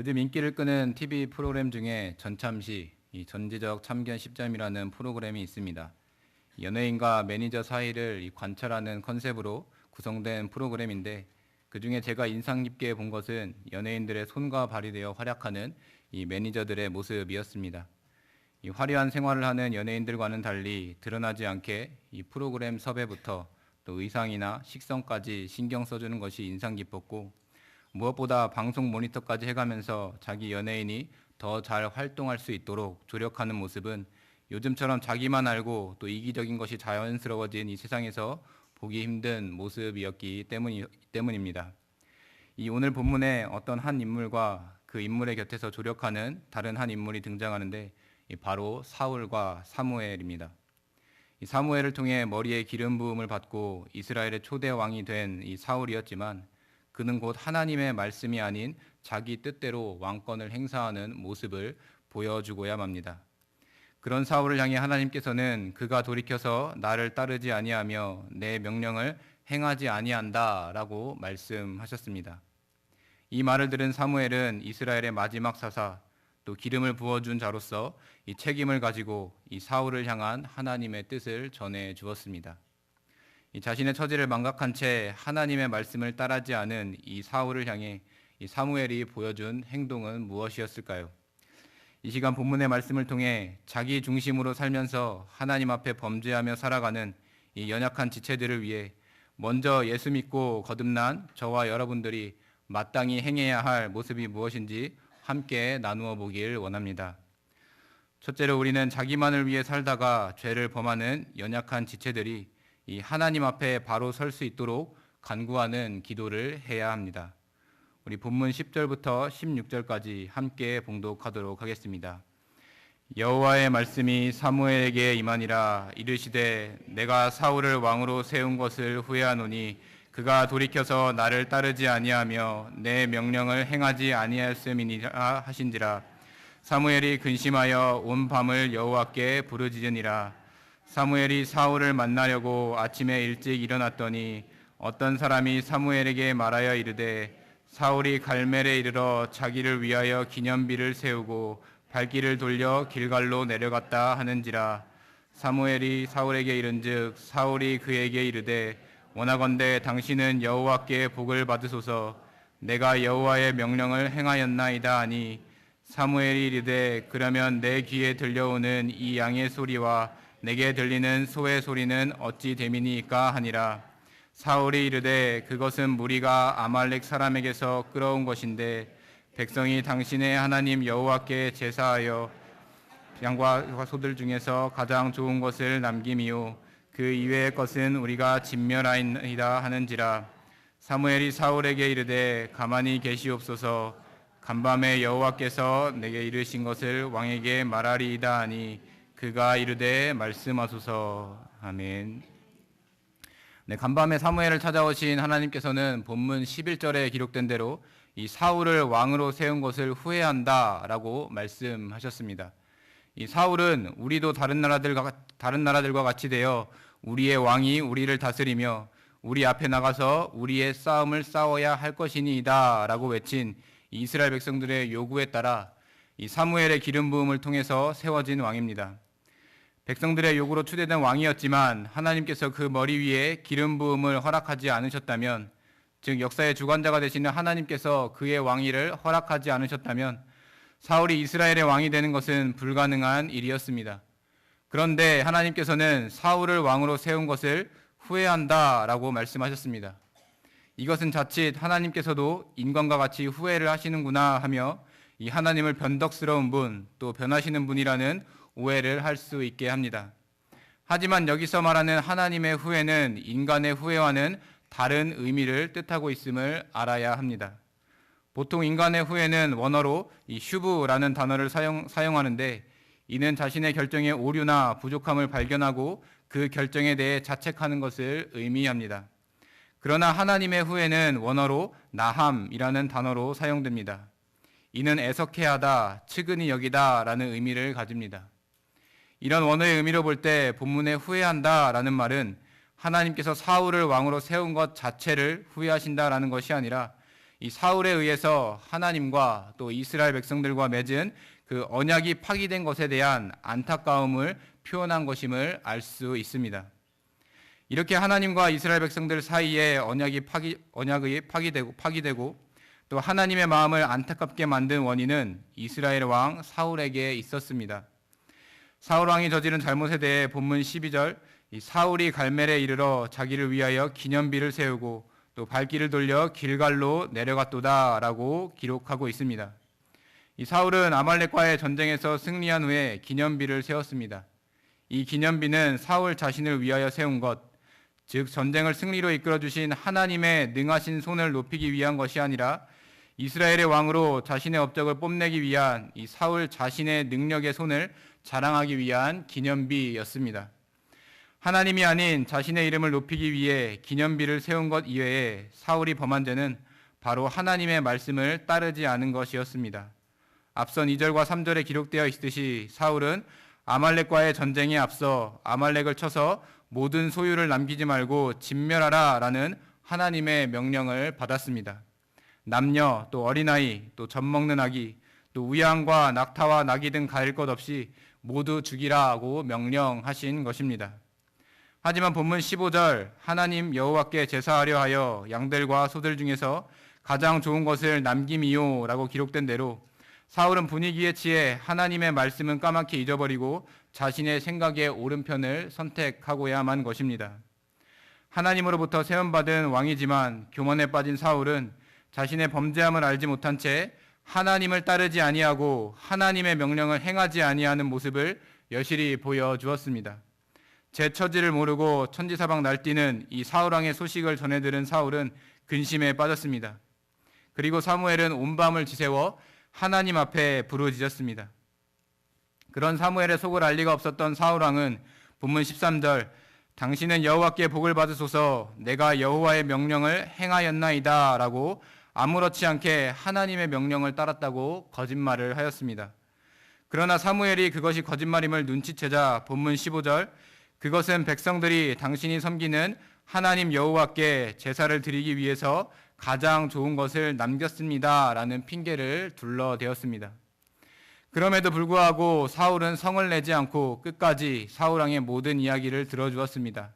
요즘 인기를 끄는 TV 프로그램 중에 전참시, 이 전지적 참견 10점이라는 프로그램이 있습니다. 연예인과 매니저 사이를 관찰하는 컨셉으로 구성된 프로그램인데 그중에 제가 인상 깊게 본 것은 연예인들의 손과 발이 되어 활약하는 이 매니저들의 모습이었습니다. 이 화려한 생활을 하는 연예인들과는 달리 드러나지 않게 이 프로그램 섭외부터 또 의상이나 식성까지 신경 써주는 것이 인상 깊었고 무엇보다 방송 모니터까지 해가면서 자기 연예인이 더 잘 활동할 수 있도록 조력하는 모습은 요즘처럼 자기만 알고 또 이기적인 것이 자연스러워진 이 세상에서 보기 힘든 모습이었기 때문입니다. 이 오늘 본문에 어떤 한 인물과 그 인물의 곁에서 조력하는 다른 한 인물이 등장하는데 바로 사울과 사무엘입니다. 이 사무엘을 통해 머리에 기름 부음을 받고 이스라엘의 초대 왕이 된 이 사울이었지만 그는 곧 하나님의 말씀이 아닌 자기 뜻대로 왕권을 행사하는 모습을 보여주고야 맙니다. 그런 사울을 향해 하나님께서는 그가 돌이켜서 나를 따르지 아니하며 내 명령을 행하지 아니한다라고 말씀하셨습니다. 이 말을 들은 사무엘은 이스라엘의 마지막 사사 또 기름을 부어준 자로서 이 책임을 가지고 이 사울을 향한 하나님의 뜻을 전해 주었습니다. 이 자신의 처지를 망각한 채 하나님의 말씀을 따르지 않은 이 사울을 향해 이 사무엘이 보여준 행동은 무엇이었을까요? 이 시간 본문의 말씀을 통해 자기 중심으로 살면서 하나님 앞에 범죄하며 살아가는 이 연약한 지체들을 위해 먼저 예수 믿고 거듭난 저와 여러분들이 마땅히 행해야 할 모습이 무엇인지 함께 나누어 보길 원합니다. 첫째로 우리는 자기만을 위해 살다가 죄를 범하는 연약한 지체들이 이 하나님 앞에 바로 설 수 있도록 간구하는 기도를 해야 합니다. 우리 본문 10절부터 16절까지 함께 봉독하도록 하겠습니다. 여호와의 말씀이 사무엘에게 임하니라. 이르시되 내가 사울을 왕으로 세운 것을 후회하노니 그가 돌이켜서 나를 따르지 아니하며 내 명령을 행하지 아니하였음이니라 하신지라. 사무엘이 근심하여 온 밤을 여호와께 부르짖으니라. 사무엘이 사울을 만나려고 아침에 일찍 일어났더니 어떤 사람이 사무엘에게 말하여 이르되 사울이 갈멜에 이르러 자기를 위하여 기념비를 세우고 발길을 돌려 길갈로 내려갔다 하는지라. 사무엘이 사울에게 이른즉 사울이 그에게 이르되 원하건대 당신은 여호와께 복을 받으소서. 내가 여호와의 명령을 행하였나이다 하니 사무엘이 이르되 그러면 내 귀에 들려오는 이 양의 소리와 내게 들리는 소의 소리는 어찌 됨이니까 하니라. 사울이 이르되 그것은 무리가 아말렉 사람에게서 끌어온 것인데 백성이 당신의 하나님 여호와께 제사하여 양과 소들 중에서 가장 좋은 것을 남김이요 그 이외의 것은 우리가 진멸하이다 하는지라. 사무엘이 사울에게 이르되 가만히 계시옵소서. 간밤에 여호와께서 내게 이르신 것을 왕에게 말하리이다 하니 그가 이르되 말씀하소서. 아멘. 네, 간밤에 사무엘을 찾아오신 하나님께서는 본문 11절에 기록된 대로 이 사울을 왕으로 세운 것을 후회한다라고 말씀하셨습니다. 이 사울은 우리도 다른 나라들과 같이 되어 우리의 왕이 우리를 다스리며 우리 앞에 나가서 우리의 싸움을 싸워야 할 것이니이다라고 외친 이스라엘 백성들의 요구에 따라 이 사무엘의 기름 부음을 통해서 세워진 왕입니다. 백성들의 요구로 추대된 왕이었지만 하나님께서 그 머리 위에 기름 부음을 허락하지 않으셨다면, 즉 역사의 주관자가 되시는 하나님께서 그의 왕위를 허락하지 않으셨다면 사울이 이스라엘의 왕이 되는 것은 불가능한 일이었습니다. 그런데 하나님께서는 사울을 왕으로 세운 것을 후회한다라고 말씀하셨습니다. 이것은 자칫 하나님께서도 인간과 같이 후회를 하시는구나 하며 이 하나님을 변덕스러운 분, 또 변하시는 분이라는 오해를 할 수 있게 합니다. 하지만 여기서 말하는 하나님의 후회는 인간의 후회와는 다른 의미를 뜻하고 있음을 알아야 합니다. 보통 인간의 후회는 원어로 이 슈브라는 단어를 사용하는데 이는 자신의 결정의 오류나 부족함을 발견하고 그 결정에 대해 자책하는 것을 의미합니다. 그러나 하나님의 후회는 원어로 나함이라는 단어로 사용됩니다. 이는 애석해하다, 측은히 여기다 라는 의미를 가집니다. 이런 원어의 의미로 볼 때 본문에 후회한다라는 말은 하나님께서 사울을 왕으로 세운 것 자체를 후회하신다라는 것이 아니라 이 사울에 의해서 하나님과 또 이스라엘 백성들과 맺은 그 언약이 파기된 것에 대한 안타까움을 표현한 것임을 알 수 있습니다. 이렇게 하나님과 이스라엘 백성들 사이에 언약이 파기되고 또 하나님의 마음을 안타깝게 만든 원인은 이스라엘 왕 사울에게 있었습니다. 사울 왕이 저지른 잘못에 대해 본문 12절 사울이 갈멜에 이르러 자기를 위하여 기념비를 세우고 또 발길을 돌려 길갈로 내려갔도다라고 기록하고 있습니다. 이 사울은 아말렉과의 전쟁에서 승리한 후에 기념비를 세웠습니다. 이 기념비는 사울 자신을 위하여 세운 것, 즉 전쟁을 승리로 이끌어 주신 하나님의 능하신 손을 높이기 위한 것이 아니라 이스라엘의 왕으로 자신의 업적을 뽐내기 위한 이 사울 자신의 능력의 손을 자랑하기 위한 기념비였습니다. 하나님이 아닌 자신의 이름을 높이기 위해 기념비를 세운 것 이외에 사울이 범한 죄는 바로 하나님의 말씀을 따르지 않은 것이었습니다. 앞선 2절과 3절에 기록되어 있듯이 사울은 아말렉과의 전쟁에 앞서 아말렉을 쳐서 모든 소유를 남기지 말고 진멸하라 라는 하나님의 명령을 받았습니다. 남녀, 또 어린아이, 또 젖먹는 아기, 또 우양과 낙타와 나귀 등 가릴 것 없이 모두 죽이라고 명령하신 것입니다. 하지만 본문 15절 하나님 여호와께 제사하려 하여 양들과 소들 중에서 가장 좋은 것을 남김이요 라고 기록된 대로 사울은 분위기에 취해 하나님의 말씀은 까맣게 잊어버리고 자신의 생각의 오른편을 선택하고야만 것입니다. 하나님으로부터 세움받은 왕이지만 교만에 빠진 사울은 자신의 범죄함을 알지 못한 채 하나님을 따르지 아니하고 하나님의 명령을 행하지 아니하는 모습을 여실히 보여주었습니다. 제 처지를 모르고 천지사방 날뛰는 이 사울왕의 소식을 전해 들은 사울은 근심에 빠졌습니다. 그리고 사무엘은 온 밤을 지새워 하나님 앞에 부르짖었습니다. 그런 사무엘의 속을 알 리가 없었던 사울왕은 본문 13절 당신은 여호와께 복을 받으소서 내가 여호와의 명령을 행하였나이다 라고 아무렇지 않게 하나님의 명령을 따랐다고 거짓말을 하였습니다. 그러나 사무엘이 그것이 거짓말임을 눈치채자 본문 15절 그것은 백성들이 당신이 섬기는 하나님 여호와께 제사를 드리기 위해서 가장 좋은 것을 남겼습니다 라는 핑계를 둘러대었습니다. 그럼에도 불구하고 사울은 성을 내지 않고 끝까지 사울왕의 모든 이야기를 들어주었습니다.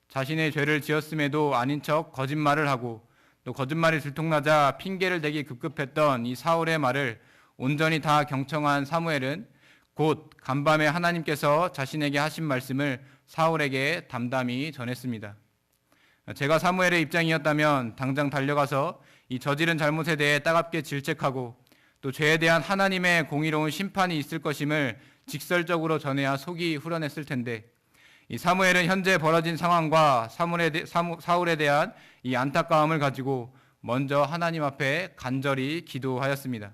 자신의 죄를 지었음에도 아닌 척 거짓말을 하고 또 거짓말이 들통나자 핑계를 대기 급급했던 이 사울의 말을 온전히 다 경청한 사무엘은 곧 간밤에 하나님께서 자신에게 하신 말씀을 사울에게 담담히 전했습니다. 제가 사무엘의 입장이었다면 당장 달려가서 이 저지른 잘못에 대해 따갑게 질책하고 또 죄에 대한 하나님의 공의로운 심판이 있을 것임을 직설적으로 전해야 속이 후련했을 텐데 이 사무엘은 현재 벌어진 상황과 사울에 대한 이 안타까움을 가지고 먼저 하나님 앞에 간절히 기도하였습니다.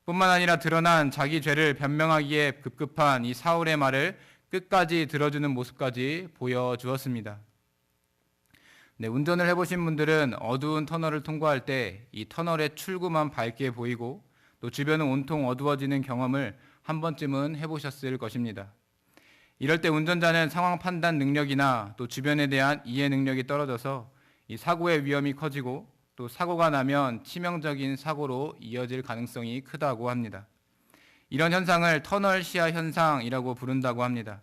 뿐만 아니라 드러난 자기 죄를 변명하기에 급급한 이 사울의 말을 끝까지 들어주는 모습까지 보여주었습니다. 네, 운전을 해보신 분들은 어두운 터널을 통과할 때 이 터널의 출구만 밝게 보이고 또 주변은 온통 어두워지는 경험을 한 번쯤은 해보셨을 것입니다. 이럴 때 운전자는 상황 판단 능력이나 또 주변에 대한 이해 능력이 떨어져서 이 사고의 위험이 커지고 또 사고가 나면 치명적인 사고로 이어질 가능성이 크다고 합니다. 이런 현상을 터널 시야 현상이라고 부른다고 합니다.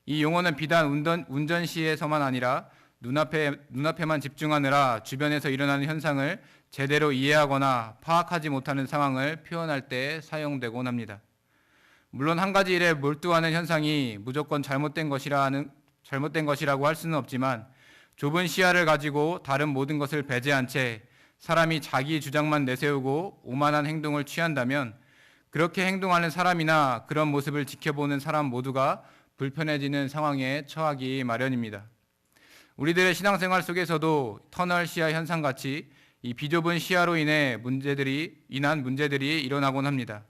이 용어는 비단 운전 시에서만 아니라 눈앞에만 집중하느라 주변에서 일어나는 현상을 제대로 이해하거나 파악하지 못하는 상황을 표현할 때 사용되곤 합니다. 물론 한 가지 일에 몰두하는 현상이 무조건 잘못된 것이라고 할 수는 없지만 좁은 시야를 가지고 다른 모든 것을 배제한 채 사람이 자기 주장만 내세우고 오만한 행동을 취한다면 그렇게 행동하는 사람이나 그런 모습을 지켜보는 사람 모두가 불편해지는 상황에 처하기 마련입니다. 우리들의 신앙생활 속에서도 터널 시야 현상같이 이 비좁은 시야로 인한 문제들이 일어나곤 합니다.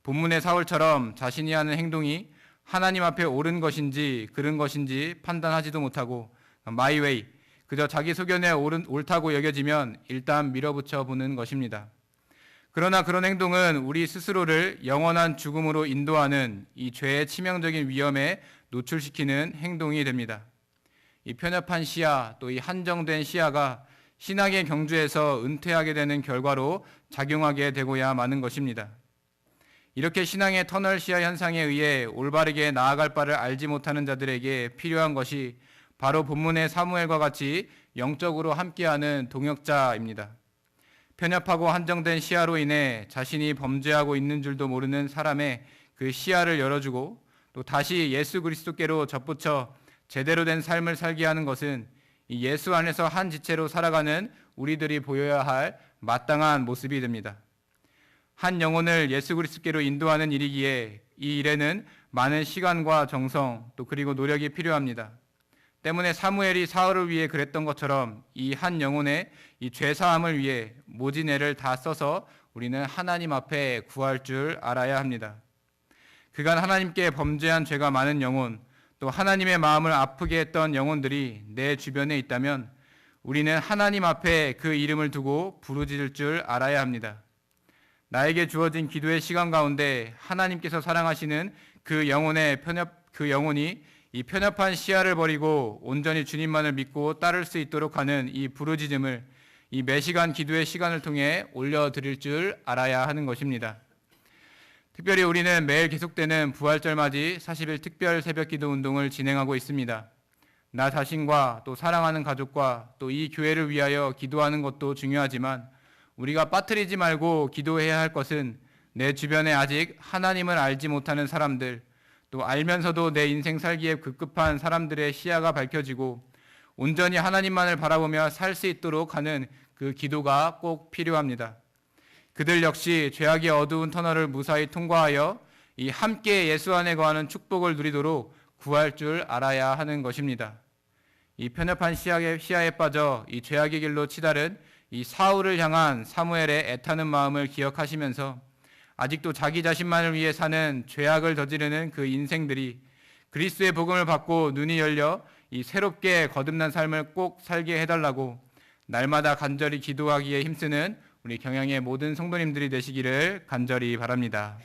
본문의 사울처럼 자신이 하는 행동이 하나님 앞에 옳은 것인지 그른 것인지 판단하지도 못하고 마이웨이, 그저 자기 소견에 옳다고 여겨지면 일단 밀어붙여 보는 것입니다. 그러나 그런 행동은 우리 스스로를 영원한 죽음으로 인도하는 이 죄의 치명적인 위험에 노출시키는 행동이 됩니다. 이 편협한 시야, 또 이 한정된 시야가 신앙의 경주에서 은퇴하게 되는 결과로 작용하게 되고야 마는 것입니다. 이렇게 신앙의 터널 시야 현상에 의해 올바르게 나아갈 바를 알지 못하는 자들에게 필요한 것이 바로 본문의 사무엘과 같이 영적으로 함께하는 동역자입니다. 편협하고 한정된 시야로 인해 자신이 범죄하고 있는 줄도 모르는 사람의 그 시야를 열어주고 또 다시 예수 그리스도께로 접붙여 제대로 된 삶을 살게 하는 것은 이 예수 안에서 한 지체로 살아가는 우리들이 보여야 할 마땅한 모습이 됩니다. 한 영혼을 예수 그리스도께로 인도하는 일이기에 이 일에는 많은 시간과 정성 또 그리고 노력이 필요합니다. 때문에 사무엘이 사울을 위해 그랬던 것처럼 이 한 영혼의 이 죄사함을 위해 모진 애를 다 써서 우리는 하나님 앞에 구할 줄 알아야 합니다. 그간 하나님께 범죄한 죄가 많은 영혼, 또 하나님의 마음을 아프게 했던 영혼들이 내 주변에 있다면 우리는 하나님 앞에 그 이름을 두고 부르짖을 줄 알아야 합니다. 나에게 주어진 기도의 시간 가운데 하나님께서 사랑하시는 그 영혼이 이 편협한 시야를 버리고 온전히 주님만을 믿고 따를 수 있도록 하는 이 부르짖음을 이 매시간 기도의 시간을 통해 올려드릴 줄 알아야 하는 것입니다. 특별히 우리는 매일 계속되는 부활절 맞이 40일 특별 새벽 기도 운동을 진행하고 있습니다. 나 자신과 또 사랑하는 가족과 또 이 교회를 위하여 기도하는 것도 중요하지만 우리가 빠뜨리지 말고 기도해야 할 것은 내 주변에 아직 하나님을 알지 못하는 사람들, 또 알면서도 내 인생 살기에 급급한 사람들의 시야가 밝혀지고 온전히 하나님만을 바라보며 살 수 있도록 하는 그 기도가 꼭 필요합니다. 그들 역시 죄악의 어두운 터널을 무사히 통과하여 이 함께 예수 안에 거하는 축복을 누리도록 구할 줄 알아야 하는 것입니다. 이 편협한 시야에 빠져 이 죄악의 길로 치달은 이 사울을 향한 사무엘의 애타는 마음을 기억하시면서 아직도 자기 자신만을 위해 사는 죄악을 저지르는 그 인생들이 그리스도의 복음을 받고 눈이 열려 이 새롭게 거듭난 삶을 꼭 살게 해달라고 날마다 간절히 기도하기에 힘쓰는 우리 경양의 모든 성도님들이 되시기를 간절히 바랍니다.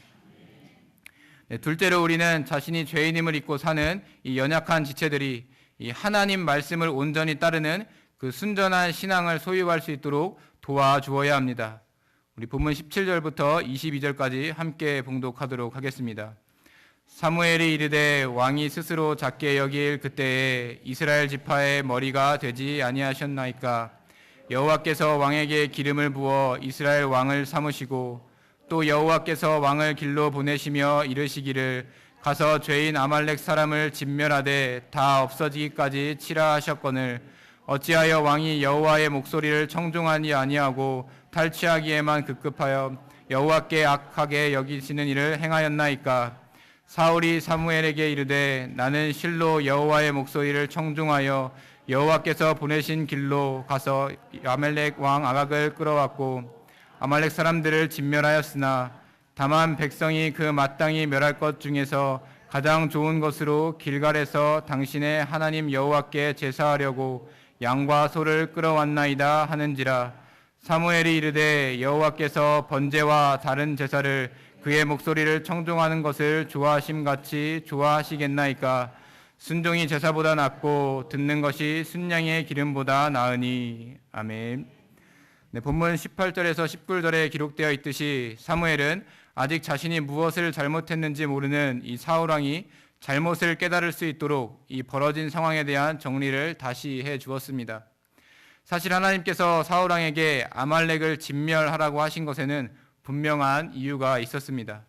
네, 둘째로 우리는 자신이 죄인임을 잊고 사는 이 연약한 지체들이 이 하나님 말씀을 온전히 따르는 그 순전한 신앙을 소유할 수 있도록 도와주어야 합니다. 우리 본문 17절부터 22절까지 함께 봉독하도록 하겠습니다. 사무엘이 이르되 왕이 스스로 작게 여길 그때에 이스라엘 지파의 머리가 되지 아니하셨나이까. 여호와께서 왕에게 기름을 부어 이스라엘 왕을 삼으시고 또 여호와께서 왕을 길로 보내시며 이르시기를 가서 죄인 아말렉 사람을 진멸하되 다 없어지기까지 치라 하셨거늘 어찌하여 왕이 여호와의 목소리를 청종하니 아니하고 탈취하기에만 급급하여 여호와께 악하게 여기시는 일을 행하였나이까. 사울이 사무엘에게 이르되 나는 실로 여호와의 목소리를 청종하여 여호와께서 보내신 길로 가서 아말렉 왕 아각을 끌어왔고 아말렉 사람들을 진멸하였으나 다만 백성이 그 마땅히 멸할 것 중에서 가장 좋은 것으로 길갈에서 당신의 하나님 여호와께 제사하려고 양과 소를 끌어왔나이다 하는지라. 사무엘이 이르되 여호와께서 번제와 다른 제사를 그의 목소리를 청종하는 것을 좋아하심같이 좋아하시겠나이까. 순종이 제사보다 낫고 듣는 것이 순양의 기름보다 나으니. 아멘. 네, 본문 18절에서 19절에 기록되어 있듯이 사무엘은 아직 자신이 무엇을 잘못했는지 모르는 이 사울왕이 잘못을 깨달을 수 있도록 이 벌어진 상황에 대한 정리를 다시 해 주었습니다. 사실 하나님께서 사울왕에게 아말렉을 진멸하라고 하신 것에는 분명한 이유가 있었습니다.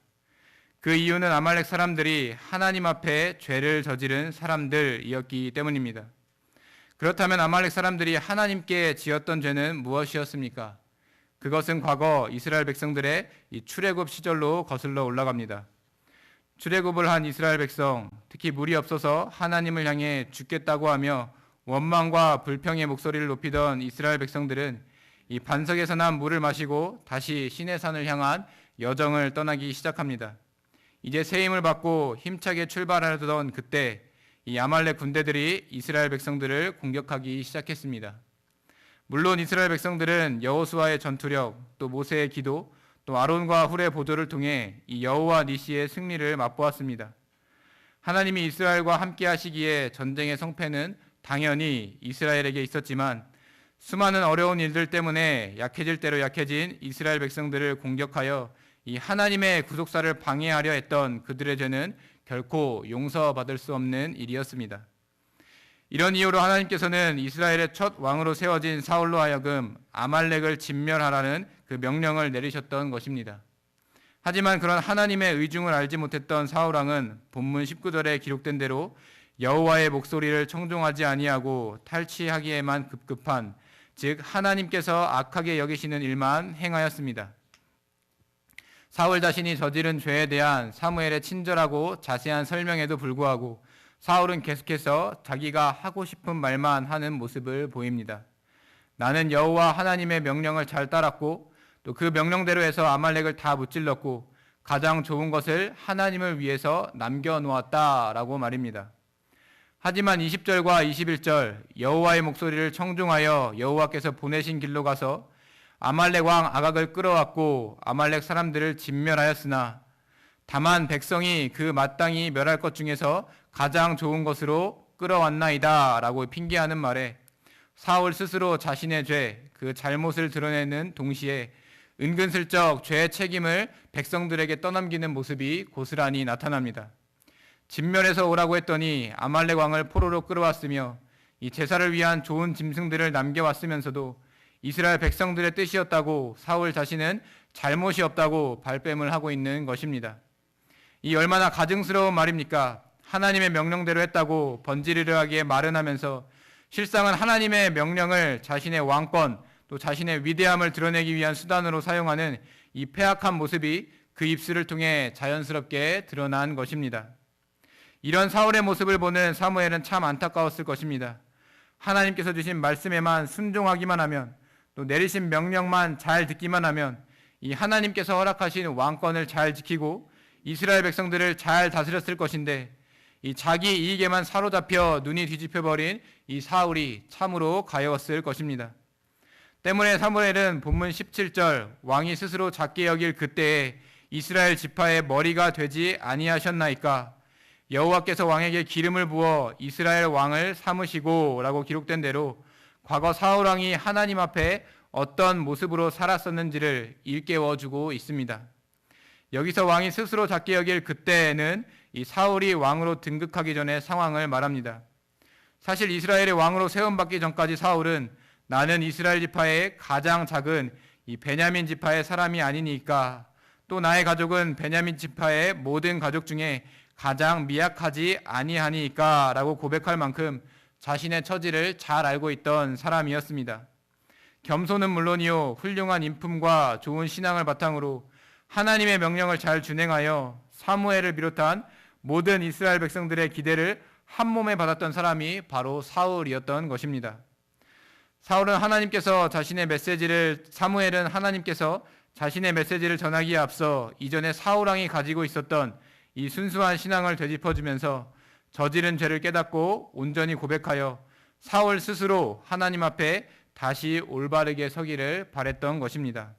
그 이유는 아말렉 사람들이 하나님 앞에 죄를 저지른 사람들이었기 때문입니다. 그렇다면 아말렉 사람들이 하나님께 지었던 죄는 무엇이었습니까? 그것은 과거 이스라엘 백성들의 이 출애굽 시절로 거슬러 올라갑니다. 출애굽을 한 이스라엘 백성, 특히 물이 없어서 하나님을 향해 죽겠다고 하며 원망과 불평의 목소리를 높이던 이스라엘 백성들은 이 반석에서 난 물을 마시고 다시 시내산을 향한 여정을 떠나기 시작합니다. 이제 새 힘을 받고 힘차게 출발하던 그때 이 아말렉 군대들이 이스라엘 백성들을 공격하기 시작했습니다. 물론 이스라엘 백성들은 여호수아의 전투력, 또 모세의 기도, 또 아론과 훌의 보조를 통해 이 여호와 니시의 승리를 맛보았습니다. 하나님이 이스라엘과 함께 하시기에 전쟁의 성패는 당연히 이스라엘에게 있었지만 수많은 어려운 일들 때문에 약해질 대로 약해진 이스라엘 백성들을 공격하여 이 하나님의 구속사를 방해하려 했던 그들의 죄는 결코 용서받을 수 없는 일이었습니다. 이런 이유로 하나님께서는 이스라엘의 첫 왕으로 세워진 사울로 하여금 아말렉을 진멸하라는 그 명령을 내리셨던 것입니다. 하지만 그런 하나님의 의중을 알지 못했던 사울 왕은 본문 19절에 기록된 대로 여호와의 목소리를 청종하지 아니하고 탈취하기에만 급급한, 즉 하나님께서 악하게 여기시는 일만 행하였습니다. 사울 자신이 저지른 죄에 대한 사무엘의 친절하고 자세한 설명에도 불구하고 사울은 계속해서 자기가 하고 싶은 말만 하는 모습을 보입니다. 나는 여호와 하나님의 명령을 잘 따랐고 또 그 명령대로 해서 아말렉을 다 무찔렀고 가장 좋은 것을 하나님을 위해서 남겨놓았다라고 말입니다. 하지만 20절과 21절 여호와의 목소리를 청중하여 여호와께서 보내신 길로 가서 아말렉 왕 아각을 끌어왔고 아말렉 사람들을 진멸하였으나 다만 백성이 그 마땅히 멸할 것 중에서 가장 좋은 것으로 끌어왔나이다 라고 핑계하는 말에 사울 스스로 자신의 죄, 그 잘못을 드러내는 동시에 은근슬쩍 죄의 책임을 백성들에게 떠넘기는 모습이 고스란히 나타납니다. 진멸해서 오라고 했더니 아말렉 왕을 포로로 끌어왔으며 이 제사를 위한 좋은 짐승들을 남겨왔으면서도 이스라엘 백성들의 뜻이었다고 사울 자신은 잘못이 없다고 발뺌을 하고 있는 것입니다. 이 얼마나 가증스러운 말입니까? 하나님의 명령대로 했다고 번지르르하게 말은 하면서 실상은 하나님의 명령을 자신의 왕권 또 자신의 위대함을 드러내기 위한 수단으로 사용하는 이 패악한 모습이 그 입술을 통해 자연스럽게 드러난 것입니다. 이런 사울의 모습을 보는 사무엘은 참 안타까웠을 것입니다. 하나님께서 주신 말씀에만 순종하기만 하면 또 내리신 명령만 잘 듣기만 하면 이 하나님께서 허락하신 왕권을 잘 지키고 이스라엘 백성들을 잘 다스렸을 것인데 이 자기 이익에만 사로잡혀 눈이 뒤집혀버린 이 사울이 참으로 가여웠을 것입니다. 때문에 사무엘은 본문 17절 왕이 스스로 작게 여길 그때에 이스라엘 지파의 머리가 되지 아니하셨나이까 여호와께서 왕에게 기름을 부어 이스라엘 왕을 삼으시고 라고 기록된 대로 과거 사울 왕이 하나님 앞에 어떤 모습으로 살았었는지를 일깨워주고 있습니다. 여기서 왕이 스스로 작게 여길 그때에는 이 사울이 왕으로 등극하기 전의 상황을 말합니다. 사실 이스라엘의 왕으로 세움받기 전까지 사울은 나는 이스라엘 지파의 가장 작은 이 베냐민 지파의 사람이 아니니까 또 나의 가족은 베냐민 지파의 모든 가족 중에 가장 미약하지 아니하니까 라고 고백할 만큼 자신의 처지를 잘 알고 있던 사람이었습니다. 겸손은 물론이요 훌륭한 인품과 좋은 신앙을 바탕으로 하나님의 명령을 잘 준행하여 사무엘을 비롯한 모든 이스라엘 백성들의 기대를 한 몸에 받았던 사람이 바로 사울이었던 것입니다. 사무엘은 하나님께서 자신의 메시지를 전하기에 앞서 이전에 사울 왕이 가지고 있었던 이 순수한 신앙을 되짚어주면서 저지른 죄를 깨닫고 온전히 고백하여 사울 스스로 하나님 앞에 다시 올바르게 서기를 바랬던 것입니다.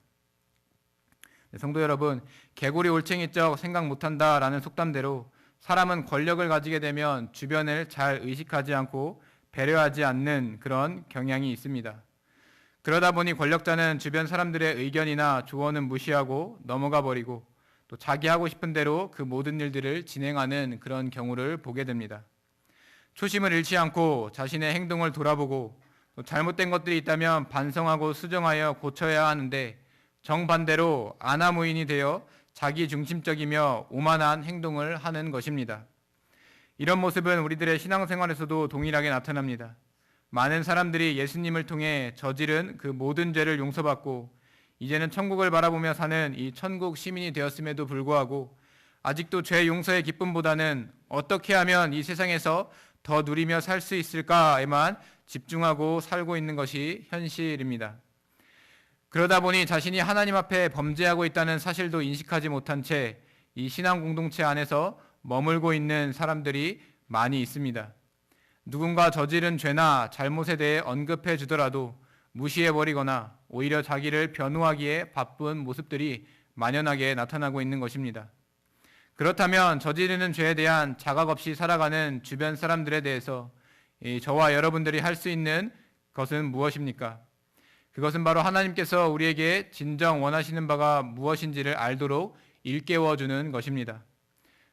성도 여러분, 개구리 올챙이적 생각 못한다라는 속담대로 사람은 권력을 가지게 되면 주변을 잘 의식하지 않고 배려하지 않는 그런 경향이 있습니다. 그러다 보니 권력자는 주변 사람들의 의견이나 조언은 무시하고 넘어가 버리고 또 자기 하고 싶은 대로 그 모든 일들을 진행하는 그런 경우를 보게 됩니다. 초심을 잃지 않고 자신의 행동을 돌아보고 또 잘못된 것들이 있다면 반성하고 수정하여 고쳐야 하는데 정반대로 아나무인이 되어 자기 중심적이며 오만한 행동을 하는 것입니다. 이런 모습은 우리들의 신앙생활에서도 동일하게 나타납니다. 많은 사람들이 예수님을 통해 저지른 그 모든 죄를 용서받고 이제는 천국을 바라보며 사는 이 천국 시민이 되었음에도 불구하고 아직도 죄 용서의 기쁨보다는 어떻게 하면 이 세상에서 더 누리며 살 수 있을까에만 집중하고 살고 있는 것이 현실입니다. 그러다 보니 자신이 하나님 앞에 범죄하고 있다는 사실도 인식하지 못한 채 이 신앙 공동체 안에서 머물고 있는 사람들이 많이 있습니다. 누군가 저지른 죄나 잘못에 대해 언급해 주더라도 무시해버리거나 오히려 자기를 변호하기에 바쁜 모습들이 만연하게 나타나고 있는 것입니다. 그렇다면 저지르는 죄에 대한 자각 없이 살아가는 주변 사람들에 대해서 저와 여러분들이 할 수 있는 것은 무엇입니까? 그것은 바로 하나님께서 우리에게 진정 원하시는 바가 무엇인지를 알도록 일깨워주는 것입니다.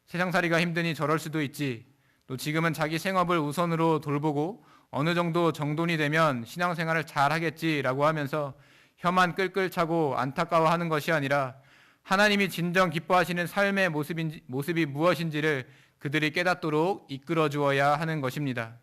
세상살이가 힘드니 저럴 수도 있지. 또 지금은 자기 생업을 우선으로 돌보고 어느 정도 정돈이 되면 신앙생활을 잘 하겠지라고 하면서 혀만 끌끌 차고 안타까워하는 것이 아니라 하나님이 진정 기뻐하시는 삶의 모습이 무엇인지를 그들이 깨닫도록 이끌어 주어야 하는 것입니다.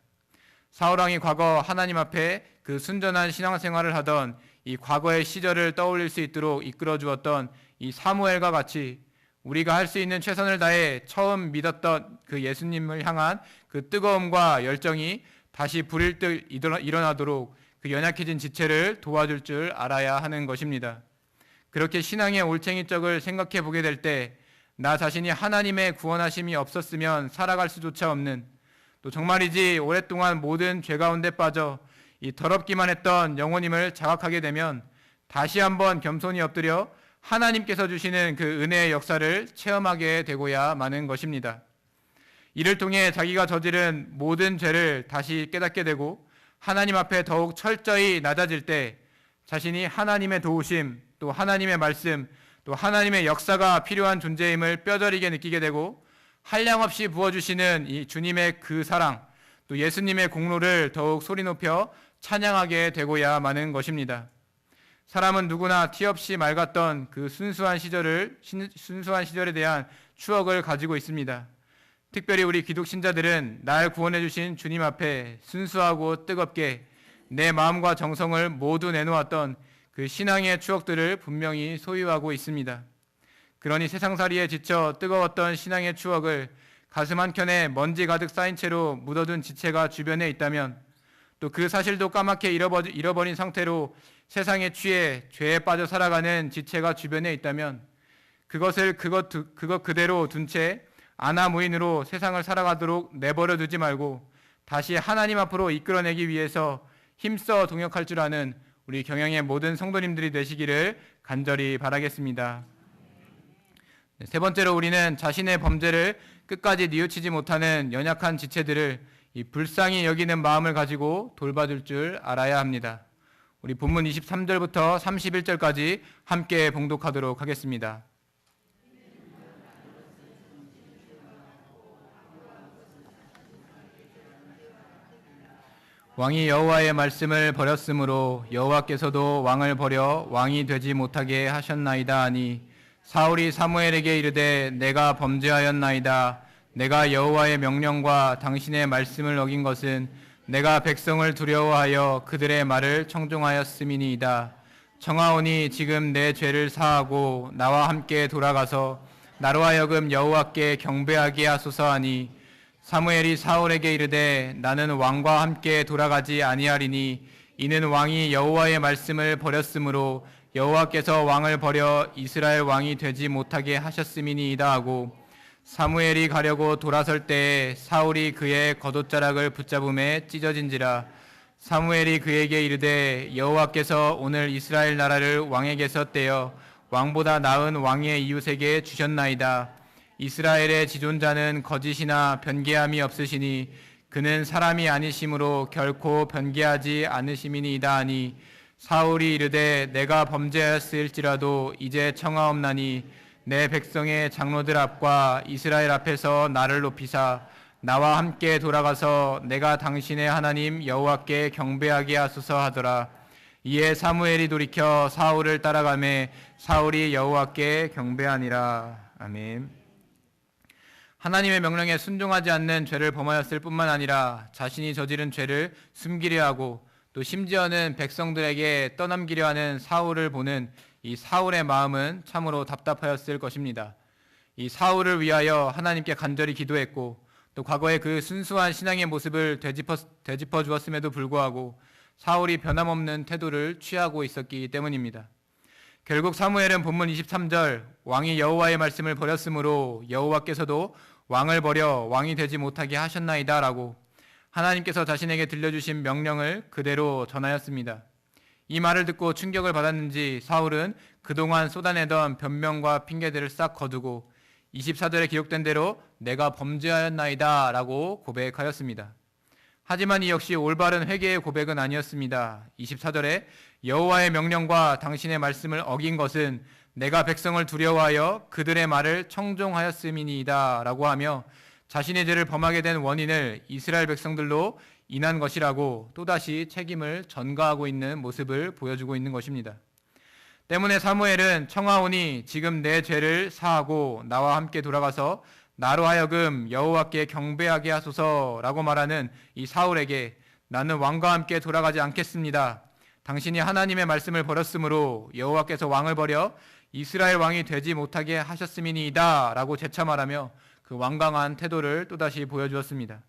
사울왕이 과거 하나님 앞에 그 순전한 신앙생활을 하던 이 과거의 시절을 떠올릴 수 있도록 이끌어 주었던 이 사무엘과 같이 우리가 할 수 있는 최선을 다해 처음 믿었던 그 예수님을 향한 그 뜨거움과 열정이 다시 불일 듯 일어나도록 그 연약해진 지체를 도와줄 줄 알아야 하는 것입니다. 그렇게 신앙의 올챙이적을 생각해 보게 될 때 나 자신이 하나님의 구원하심이 없었으면 살아갈 수조차 없는, 또 정말이지 오랫동안 모든 죄 가운데 빠져 이 더럽기만 했던 영혼임을 자각하게 되면 다시 한번 겸손히 엎드려 하나님께서 주시는 그 은혜의 역사를 체험하게 되고야 마는 것입니다. 이를 통해 자기가 저지른 모든 죄를 다시 깨닫게 되고 하나님 앞에 더욱 철저히 낮아질 때 자신이 하나님의 도우심, 또 하나님의 말씀, 또 하나님의 역사가 필요한 존재임을 뼈저리게 느끼게 되고 한량없이 부어주시는 이 주님의 그 사랑, 또 예수님의 공로를 더욱 소리 높여 찬양하게 되고야 마는 것입니다. 사람은 누구나 티 없이 맑았던 그 순수한 시절에 대한 추억을 가지고 있습니다. 특별히 우리 기독 신자들은 날 구원해 주신 주님 앞에 순수하고 뜨겁게 내 마음과 정성을 모두 내놓았던 그 신앙의 추억들을 분명히 소유하고 있습니다. 그러니 세상살이에 지쳐 뜨거웠던 신앙의 추억을 가슴 한켠에 먼지 가득 쌓인 채로 묻어둔 지체가 주변에 있다면, 또 그 사실도 까맣게 잃어버린 상태로 세상에 취해 죄에 빠져 살아가는 지체가 주변에 있다면 그것 그대로 둔 채 아나무인으로 세상을 살아가도록 내버려 두지 말고 다시 하나님 앞으로 이끌어내기 위해서 힘써 동역할 줄 아는 우리 경영의 모든 성도님들이 되시기를 간절히 바라겠습니다. 세 번째로 우리는 자신의 범죄를 끝까지 뉘우치지 못하는 연약한 지체들을 이 불쌍히 여기는 마음을 가지고 돌봐줄 줄 알아야 합니다. 우리 본문 23절부터 31절까지 함께 봉독하도록 하겠습니다. 왕이 여호와의 말씀을 버렸으므로 여호와께서도 왕을 버려 왕이 되지 못하게 하셨나이다 하니 사울이 사무엘에게 이르되 내가 범죄하였나이다. 내가 여호와의 명령과 당신의 말씀을 어긴 것은 내가 백성을 두려워하여 그들의 말을 청종하였음이니이다. 청하오니 지금 내 죄를 사하고 나와 함께 돌아가서 나로 하여금 여호와께 경배하게 하소서 하니 사무엘이 사울에게 이르되 나는 왕과 함께 돌아가지 아니하리니 이는 왕이 여호와의 말씀을 버렸으므로 여호와께서 왕을 버려 이스라엘 왕이 되지 못하게 하셨음이니이다 하고 사무엘이 가려고 돌아설 때에 사울이 그의 겉옷자락을 붙잡음에 찢어진지라. 사무엘이 그에게 이르되 여호와께서 오늘 이스라엘 나라를 왕에게서 떼어 왕보다 나은 왕의 이웃에게 주셨나이다. 이스라엘의 지존자는 거짓이나 변개함이 없으시니 그는 사람이 아니심으로 결코 변개하지 않으심이니이다 하니 사울이 이르되 내가 범죄하였을지라도 이제 청하옵나니 내 백성의 장로들 앞과 이스라엘 앞에서 나를 높이사 나와 함께 돌아가서 내가 당신의 하나님 여호와께 경배하게 하소서 하더라. 이에 사무엘이 돌이켜 사울을 따라가매 사울이 여호와께 경배하니라. 아멘. 하나님의 명령에 순종하지 않는 죄를 범하였을 뿐만 아니라 자신이 저지른 죄를 숨기려 하고 또 심지어는 백성들에게 떠넘기려 하는 사울을 보는 이 사울의 마음은 참으로 답답하였을 것입니다. 이 사울을 위하여 하나님께 간절히 기도했고 또 과거의 그 순수한 신앙의 모습을 되짚어 주었음에도 불구하고 사울이 변함없는 태도를 취하고 있었기 때문입니다. 결국 사무엘은 본문 23절 왕이 여호와의 말씀을 버렸으므로 여호와께서도 왕을 버려 왕이 되지 못하게 하셨나이다 라고 하나님께서 자신에게 들려주신 명령을 그대로 전하였습니다. 이 말을 듣고 충격을 받았는지 사울은 그동안 쏟아내던 변명과 핑계들을 싹 거두고 24절에 기록된 대로 내가 범죄하였나이다 라고 고백하였습니다. 하지만 이 역시 올바른 회개의 고백은 아니었습니다. 24절에 여호와의 명령과 당신의 말씀을 어긴 것은 내가 백성을 두려워하여 그들의 말을 청종하였음이니이다 라고 하며 자신의 죄를 범하게 된 원인을 이스라엘 백성들로 인한 것이라고 또다시 책임을 전가하고 있는 모습을 보여주고 있는 것입니다. 때문에 사무엘은 청하오니 지금 내 죄를 사하고 나와 함께 돌아가서 나로 하여금 여호와께 경배하게 하소서라고 말하는 이 사울에게 나는 왕과 함께 돌아가지 않겠습니다. 당신이 하나님의 말씀을 버렸으므로 여호와께서 왕을 버려 이스라엘 왕이 되지 못하게 하셨음이니이다 라고 재차 말하며 그 완강한 태도를 또다시 보여주었습니다.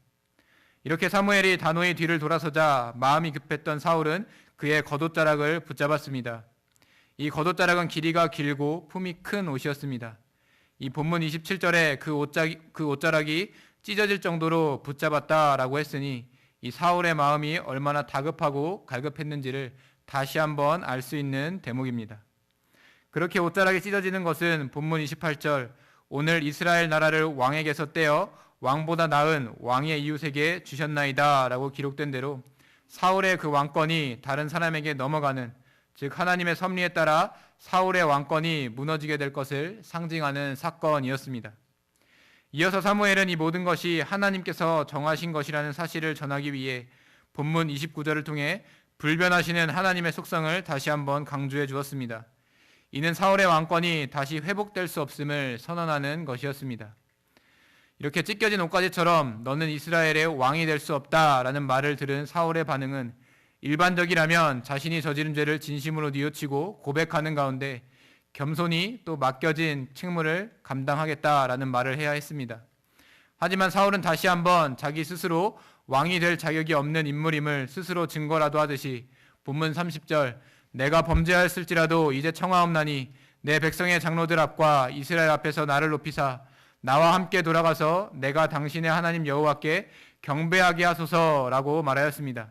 이렇게 사무엘이 단호히 뒤를 돌아서자 마음이 급했던 사울은 그의 겉옷자락을 붙잡았습니다. 이 겉옷자락은 길이가 길고 품이 큰 옷이었습니다. 이 본문 27절에 그 옷자락이 찢어질 정도로 붙잡았다라고 했으니 이 사울의 마음이 얼마나 다급하고 갈급했는지를 다시 한번 알 수 있는 대목입니다. 그렇게 옷자락이 찢어지는 것은 본문 28절 오늘 이스라엘 나라를 왕에게서 떼어 왕보다 나은 왕의 이웃에게 주셨나이다 라고 기록된 대로 사울의 그 왕권이 다른 사람에게 넘어가는, 즉 하나님의 섭리에 따라 사울의 왕권이 무너지게 될 것을 상징하는 사건이었습니다. 이어서 사무엘은 이 모든 것이 하나님께서 정하신 것이라는 사실을 전하기 위해 본문 29절을 통해 불변하시는 하나님의 속성을 다시 한번 강조해 주었습니다. 이는 사울의 왕권이 다시 회복될 수 없음을 선언하는 것이었습니다. 이렇게 찢겨진 옷가지처럼 너는 이스라엘의 왕이 될 수 없다라는 말을 들은 사울의 반응은 일반적이라면 자신이 저지른 죄를 진심으로 뉘우치고 고백하는 가운데 겸손히 또 맡겨진 책무를 감당하겠다라는 말을 해야 했습니다. 하지만 사울은 다시 한번 자기 스스로 왕이 될 자격이 없는 인물임을 스스로 증거라도 하듯이 본문 30절 내가 범죄하였을지라도 이제 청하옵나니 내 백성의 장로들 앞과 이스라엘 앞에서 나를 높이사 나와 함께 돌아가서 내가 당신의 하나님 여호와께 경배하게 하소서라고 말하였습니다.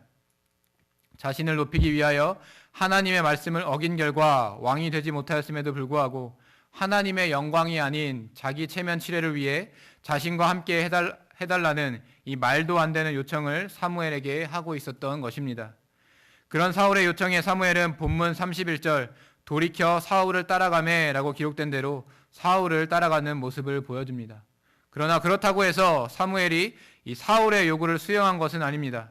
자신을 높이기 위하여 하나님의 말씀을 어긴 결과 왕이 되지 못하였음에도 불구하고 하나님의 영광이 아닌 자기 체면 칠회를 위해 자신과 함께 해달라는 이 말도 안 되는 요청을 사무엘에게 하고 있었던 것입니다. 그런 사울의 요청에 사무엘은 본문 31절 돌이켜 사울을 따라가매 라고 기록된 대로 사울을 따라가는 모습을 보여줍니다. 그러나 그렇다고 해서 사무엘이 이 사울의 요구를 수용한 것은 아닙니다.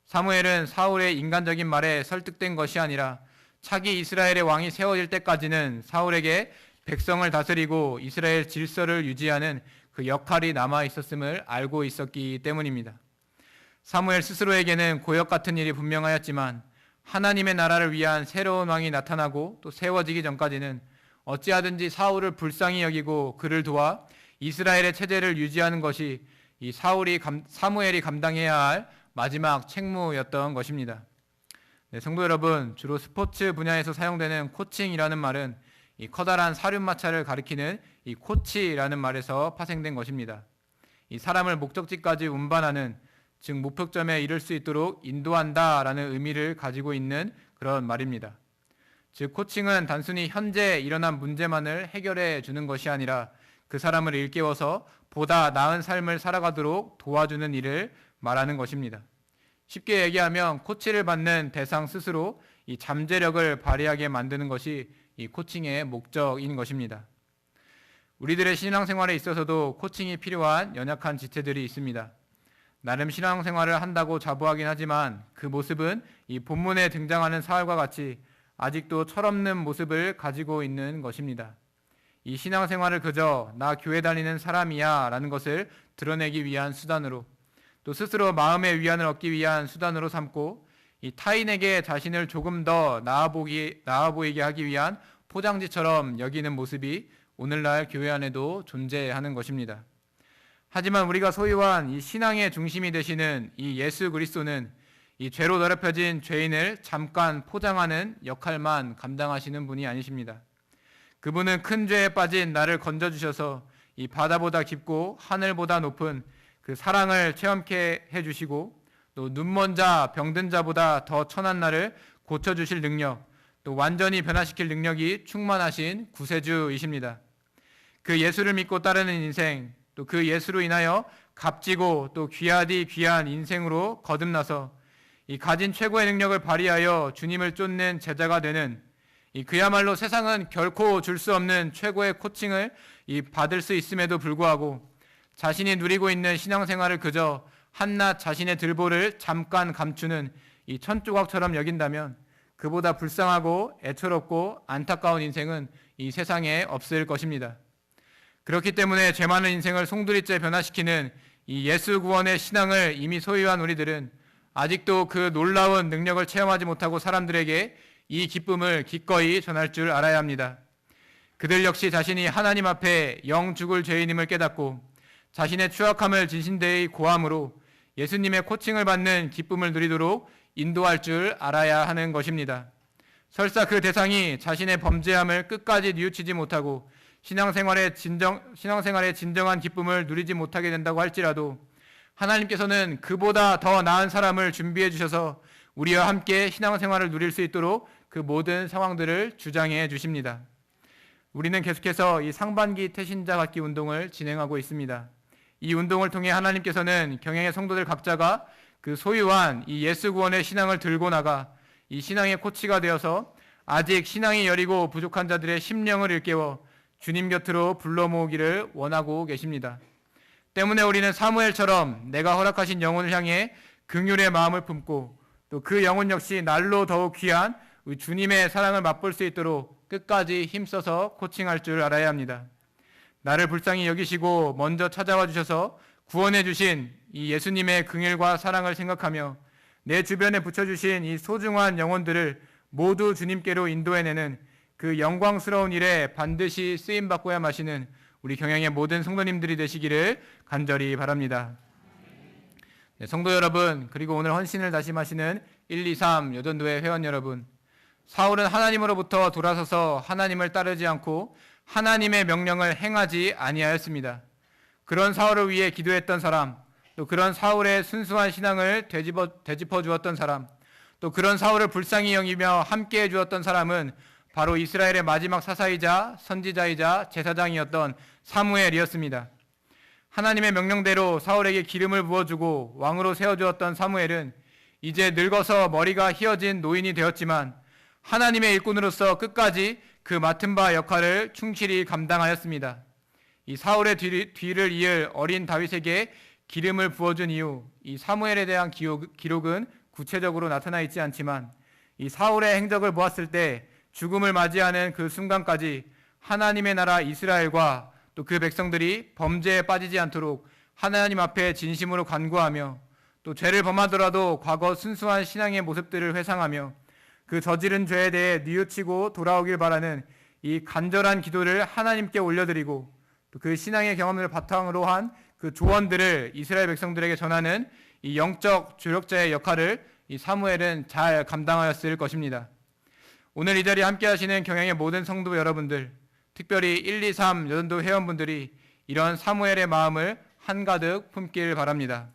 사무엘은 사울의 인간적인 말에 설득된 것이 아니라 차기 이스라엘의 왕이 세워질 때까지는 사울에게 백성을 다스리고 이스라엘 질서를 유지하는 그 역할이 남아 있었음을 알고 있었기 때문입니다. 사무엘 스스로에게는 고역 같은 일이 분명하였지만 하나님의 나라를 위한 새로운 왕이 나타나고 또 세워지기 전까지는 어찌하든지 사울을 불쌍히 여기고 그를 도와 이스라엘의 체제를 유지하는 것이 이 사무엘이 감당해야 할 마지막 책무였던 것입니다. 네, 성도 여러분, 주로 스포츠 분야에서 사용되는 코칭이라는 말은 이 커다란 사륜마차를 가리키는 이 코치라는 말에서 파생된 것입니다. 이 사람을 목적지까지 운반하는, 즉 목표점에 이를 수 있도록 인도한다라는 의미를 가지고 있는 그런 말입니다. 즉 코칭은 단순히 현재 일어난 문제만을 해결해 주는 것이 아니라 그 사람을 일깨워서 보다 나은 삶을 살아가도록 도와주는 일을 말하는 것입니다. 쉽게 얘기하면 코치를 받는 대상 스스로 이 잠재력을 발휘하게 만드는 것이 이 코칭의 목적인 것입니다. 우리들의 신앙생활에 있어서도 코칭이 필요한 연약한 지체들이 있습니다. 나름 신앙생활을 한다고 자부하긴 하지만 그 모습은 이 본문에 등장하는 사울과 같이 아직도 철없는 모습을 가지고 있는 것입니다. 이 신앙생활을 그저 나 교회 다니는 사람이야 라는 것을 드러내기 위한 수단으로, 또 스스로 마음의 위안을 얻기 위한 수단으로 삼고 이 타인에게 자신을 조금 더 나아 보이게 하기 위한 포장지처럼 여기는 모습이 오늘날 교회 안에도 존재하는 것입니다. 하지만 우리가 소유한 이 신앙의 중심이 되시는 이 예수 그리스도는 이 죄로 더럽혀진 죄인을 잠깐 포장하는 역할만 감당하시는 분이 아니십니다. 그분은 큰 죄에 빠진 나를 건져주셔서 이 바다보다 깊고 하늘보다 높은 그 사랑을 체험케 해주시고 또 눈먼 자, 병든 자보다 더 천한 나를 고쳐주실 능력, 또 완전히 변화시킬 능력이 충만하신 구세주이십니다. 그 예수를 믿고 따르는 인생, 또 그 예수로 인하여 값지고 또 귀하디 귀한 인생으로 거듭나서 이 가진 최고의 능력을 발휘하여 주님을 쫓는 제자가 되는 이 그야말로 세상은 결코 줄 수 없는 최고의 코칭을 받을 수 있음에도 불구하고 자신이 누리고 있는 신앙생활을 그저 한낱 자신의 들보를 잠깐 감추는 이 천조각처럼 여긴다면 그보다 불쌍하고 애처롭고 안타까운 인생은 이 세상에 없을 것입니다. 그렇기 때문에 죄 많은 인생을 송두리째 변화시키는 이 예수 구원의 신앙을 이미 소유한 우리들은 아직도 그 놀라운 능력을 체험하지 못하고 사람들에게 이 기쁨을 기꺼이 전할 줄 알아야 합니다. 그들 역시 자신이 하나님 앞에 영 죽을 죄인임을 깨닫고 자신의 추악함을 진심되이 고함으로 예수님의 코칭을 받는 기쁨을 누리도록 인도할 줄 알아야 하는 것입니다. 설사 그 대상이 자신의 범죄함을 끝까지 뉘우치지 못하고 신앙생활의 진정한 기쁨을 누리지 못하게 된다고 할지라도 하나님께서는 그보다 더 나은 사람을 준비해 주셔서 우리와 함께 신앙생활을 누릴 수 있도록 그 모든 상황들을 주장해 주십니다. 우리는 계속해서 이 상반기 태신자 갖기 운동을 진행하고 있습니다. 이 운동을 통해 하나님께서는 경영의 성도들 각자가 그 소유한 이 예수 구원의 신앙을 들고 나가 이 신앙의 코치가 되어서 아직 신앙이 여리고 부족한 자들의 심령을 일깨워 주님 곁으로 불러 모으기를 원하고 계십니다. 때문에 우리는 사무엘처럼 내가 허락하신 영혼을 향해 긍휼의 마음을 품고 또 그 영혼 역시 날로 더욱 귀한 주님의 사랑을 맛볼 수 있도록 끝까지 힘써서 코칭할 줄 알아야 합니다. 나를 불쌍히 여기시고 먼저 찾아와 주셔서 구원해 주신 이 예수님의 긍휼과 사랑을 생각하며 내 주변에 붙여주신 이 소중한 영혼들을 모두 주님께로 인도해내는 그 영광스러운 일에 반드시 쓰임받고야 마시는 우리 경영의 모든 성도님들이 되시기를 간절히 바랍니다. 네, 성도 여러분, 그리고 오늘 헌신을 다짐하시는 123 여전도회 회원 여러분, 사울은 하나님으로부터 돌아서서 하나님을 따르지 않고 하나님의 명령을 행하지 아니하였습니다. 그런 사울을 위해 기도했던 사람, 또 그런 사울의 순수한 신앙을 되짚어 주었던 사람, 또 그런 사울을 불쌍히 여기며 함께해 주었던 사람은 바로 이스라엘의 마지막 사사이자 선지자이자 제사장이었던 사무엘이었습니다. 하나님의 명령대로 사울에게 기름을 부어주고 왕으로 세워주었던 사무엘은 이제 늙어서 머리가 휘어진 노인이 되었지만 하나님의 일꾼으로서 끝까지 그 맡은 바 역할을 충실히 감당하였습니다. 이 사울의 뒤를 이을 어린 다윗에게 기름을 부어준 이후 이 사무엘에 대한 기록은 구체적으로 나타나 있지 않지만 이 사울의 행적을 보았을 때 죽음을 맞이하는 그 순간까지 하나님의 나라 이스라엘과 또 그 백성들이 범죄에 빠지지 않도록 하나님 앞에 진심으로 간구하며 또 죄를 범하더라도 과거 순수한 신앙의 모습들을 회상하며 그 저지른 죄에 대해 뉘우치고 돌아오길 바라는 이 간절한 기도를 하나님께 올려드리고 또 그 신앙의 경험을 바탕으로 한 그 조언들을 이스라엘 백성들에게 전하는 이 영적 조력자의 역할을 이 사무엘은 잘 감당하였을 것입니다. 오늘 이 자리에 함께 하시는 경영의 모든 성도 여러분들, 특별히 123 여전도 회원분들이 이런 사무엘의 마음을 한가득 품길 바랍니다.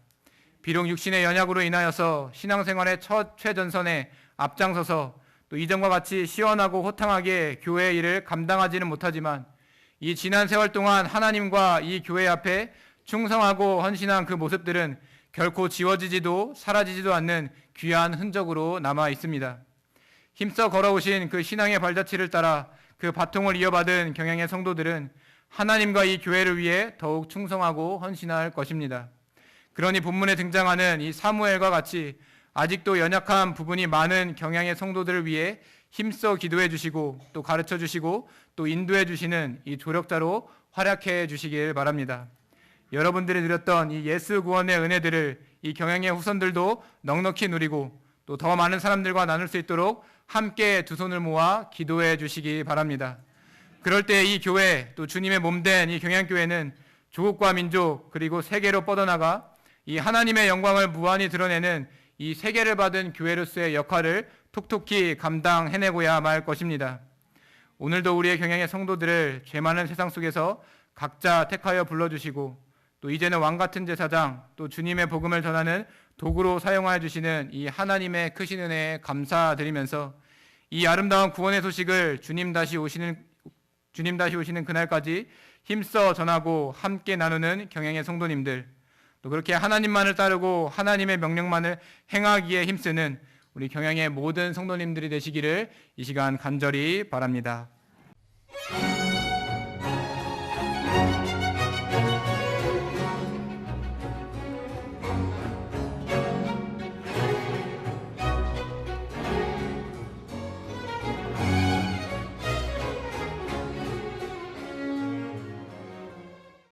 비록 육신의 연약으로 인하여서 신앙생활의 첫 최전선에 앞장서서 또 이전과 같이 시원하고 호탕하게 교회의 일을 감당하지는 못하지만 이 지난 세월 동안 하나님과 이 교회 앞에 충성하고 헌신한 그 모습들은 결코 지워지지도 사라지지도 않는 귀한 흔적으로 남아 있습니다. 힘써 걸어오신 그 신앙의 발자취를 따라 그 바통을 이어받은 경영의 성도들은 하나님과 이 교회를 위해 더욱 충성하고 헌신할 것입니다. 그러니 본문에 등장하는 이 사무엘과 같이 아직도 연약한 부분이 많은 경향의 성도들을 위해 힘써 기도해 주시고 또 가르쳐 주시고 또 인도해 주시는 이 조력자로 활약해 주시길 바랍니다. 여러분들이 누렸던 이 예수 구원의 은혜들을 이 경향의 후손들도 넉넉히 누리고 또 더 많은 사람들과 나눌 수 있도록 함께 두 손을 모아 기도해 주시기 바랍니다. 그럴 때 이 교회 또 주님의 몸된 이 경향교회는 조국과 민족 그리고 세계로 뻗어나가 이 하나님의 영광을 무한히 드러내는 이 세계를 받은 교회로서의 역할을 톡톡히 감당해내고야 말 것입니다. 오늘도 우리의 경향의 성도들을 죄 많은 세상 속에서 각자 택하여 불러주시고 또 이제는 왕같은 제사장 또 주님의 복음을 전하는 도구로 사용하여 주시는 이 하나님의 크신 은혜에 감사드리면서 이 아름다운 구원의 소식을 주님 다시 오시는 그날까지 힘써 전하고 함께 나누는 경향의 성도님들 또 그렇게 하나님만을 따르고 하나님의 명령만을 행하기에 힘쓰는 우리 경양의 모든 성도님들이 되시기를 이 시간 간절히 바랍니다.